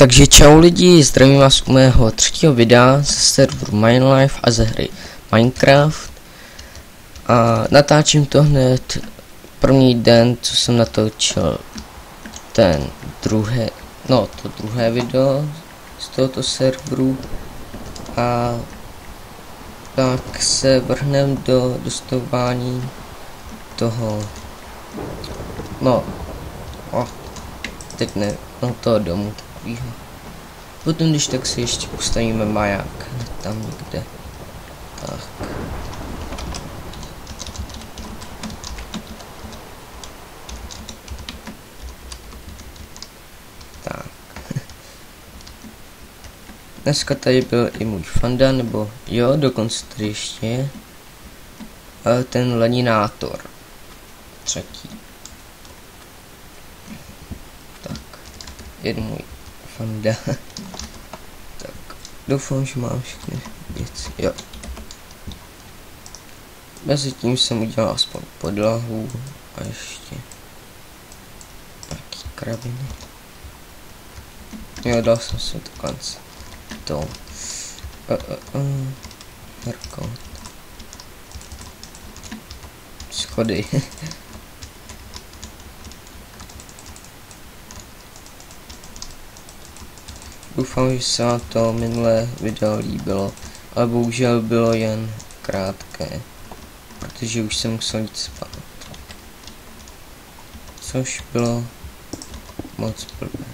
Takže čau lidi, zdravím vás u mého třetího videa ze serveru Minelife a ze hry Minecraft. A natáčím to hned první den, co jsem natočil ten druhé, to druhé video z tohoto serveru. A tak se vrhneme do dostování toho, teď ne, toho domu takovýho. Potom když tak si ještě postavíme maják tam někde. Tak. Tak. Dneska tady byl i můj fanda, nebo jo, dokonce tady ještě je. Ten leninátor. Třetí. Tak. Jeden můj fanda. Tak. Doufám, že mám všechny věci. Jo. Mezitím jsem udělal aspoň podlahu a ještě nějaký krabiny. Jo, dal jsem si dokonce to herko. Schody. Doufám, že se vám to minulé video líbilo, ale bohužel bylo jen krátké, protože už jsem musel jít spát. Což bylo moc blbé.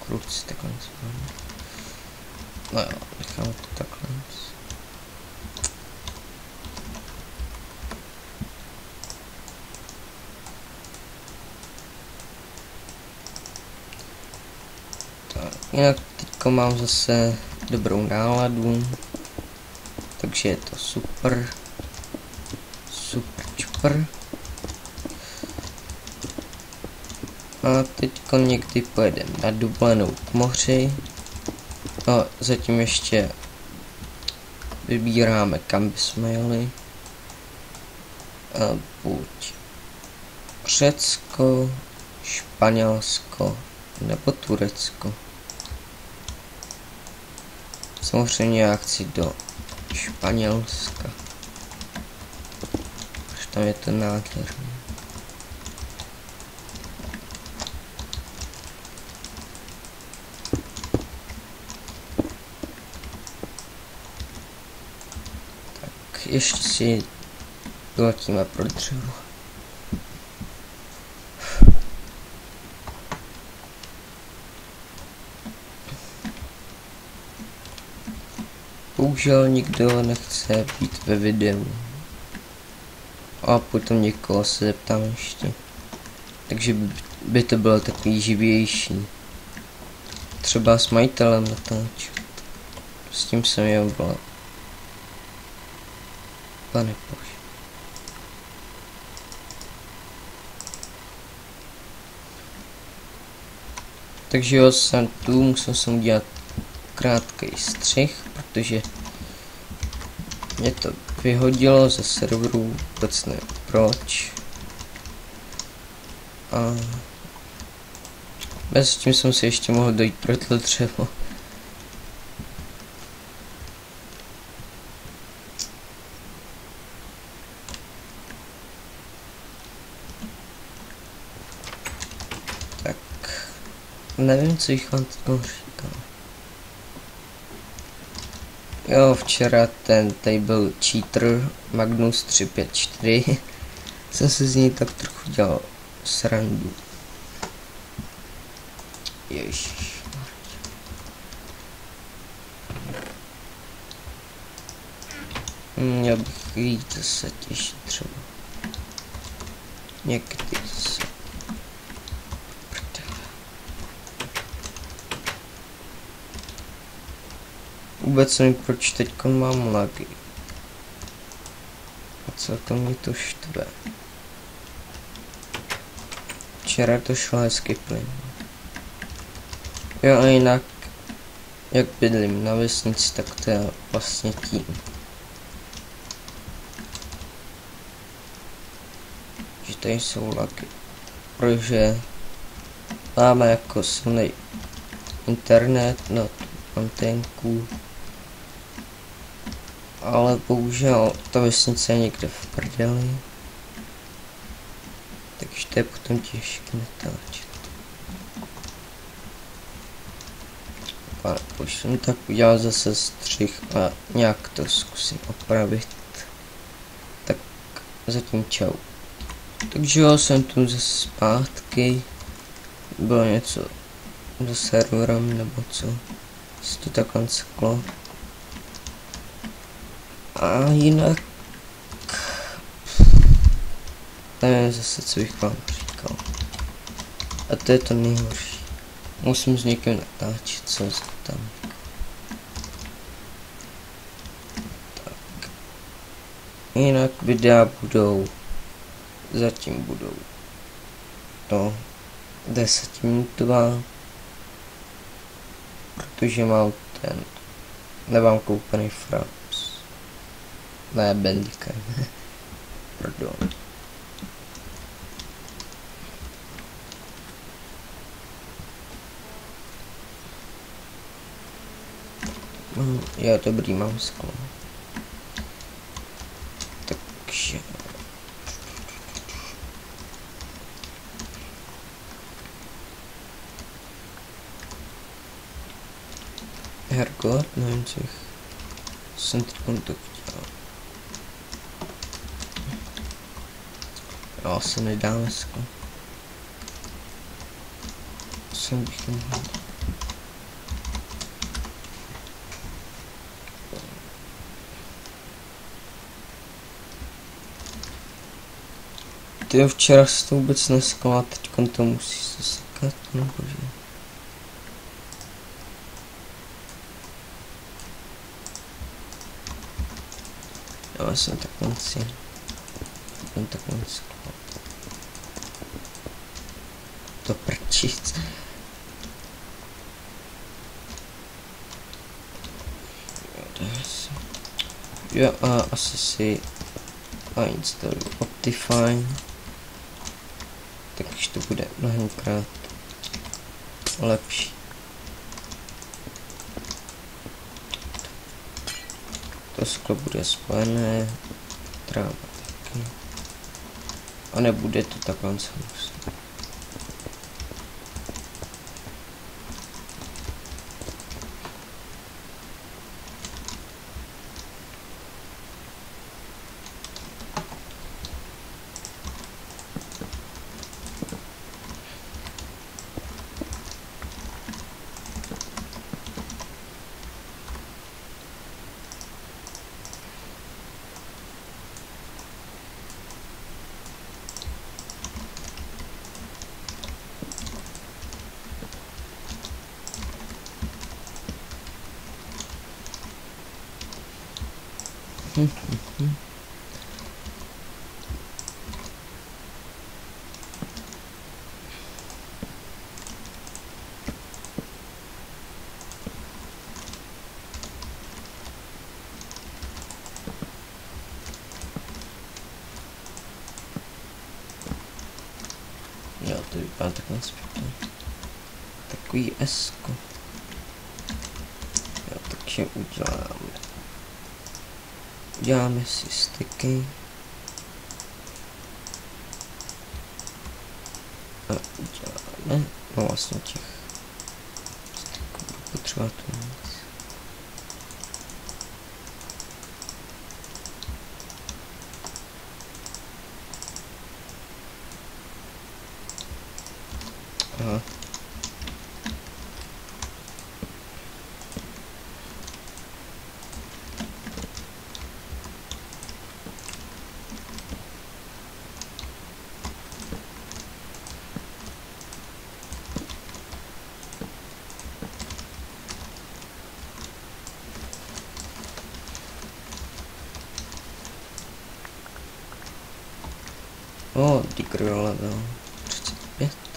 Kruci takhle zvládnu. No jo, necháme to takhle. Tak, jinak teďko mám zase dobrou náladu, takže je to super. Super čupr. A teďko někdy pojedeme na dovolenou k moři. A zatím ještě vybíráme, kam bychom jeli. A buď Řecko, Španělsko nebo Turecko. Samozřejmě já chci do Španělska, až tam je to nádherné. Tak ještě si doletíme pro dřevo. Bohužel nikdo nechce být ve videu. A potom někoho se zeptám ještě. Takže by to bylo takový živější. Třeba s majitelem natáčet. S tím jsem je volal. Pane bože. Takže jo, jsem tu, musel jsem udělat krátký střih, protože mě to vyhodilo ze serveru, vůbec nevím proč. A bez tím jsem si ještě mohl dojít pro to dřevo. Tak, nevím, co jich vám teď říkal. Jo, včera tady byl cheater Magnus 354. Jsem se z něj tak trochu dělal srandu. Ježiš. Měl bych jít zase těžit třeba. Někdy zase. Vůbec nevím, proč teďko mám lagy. A celkem mě to štve. Včera to šlo hezky plyn. Jo, a jinak, jak bydlím na vesnici, tak to je vlastně tím. že tady jsou lagy, protože máme jako silný internet na tu anténku, ale bohužel ta vesnice je někde v prdeli, takže to je potom těžké natáčet. A už jsem tak udělal zase střih a nějak to zkusím opravit. Tak zatím čau. Takže jo, jsem tu zase zpátky. Bylo něco do serverem nebo co. Se to takhle sklo. A jinak... nevím zase, co bych vám říkal. A to je to nejhorší. Musím s někým natáčet, co tam. Tak. Jinak videa zatím budou to 10minutová, protože nemám koupený fraps. Ne, Bandicam. Pardon. Jo, dobrý, mám sklo. Takže... Hergot, nevím, co jsem teď to chtěl. Jo, se nedáme sklo. Jsem bych mohl. Ty včera se to vůbec nesklo a teďkon to musí se sekat, no bože. Já jsem takhle sklo. To prčíc. Jo, a asi si instaluju Optifine. Takže to bude mnohokrát lepší. To sklo bude spojené, tráva taky. A nebude to takhle hnusné. Jo, to vypadá takhle zpětně. Takový esko. Jo, takže uděláme si styky. A uděláme, no vlastně těch styků budu potřebovat víc. Aha. O, Digger level 35.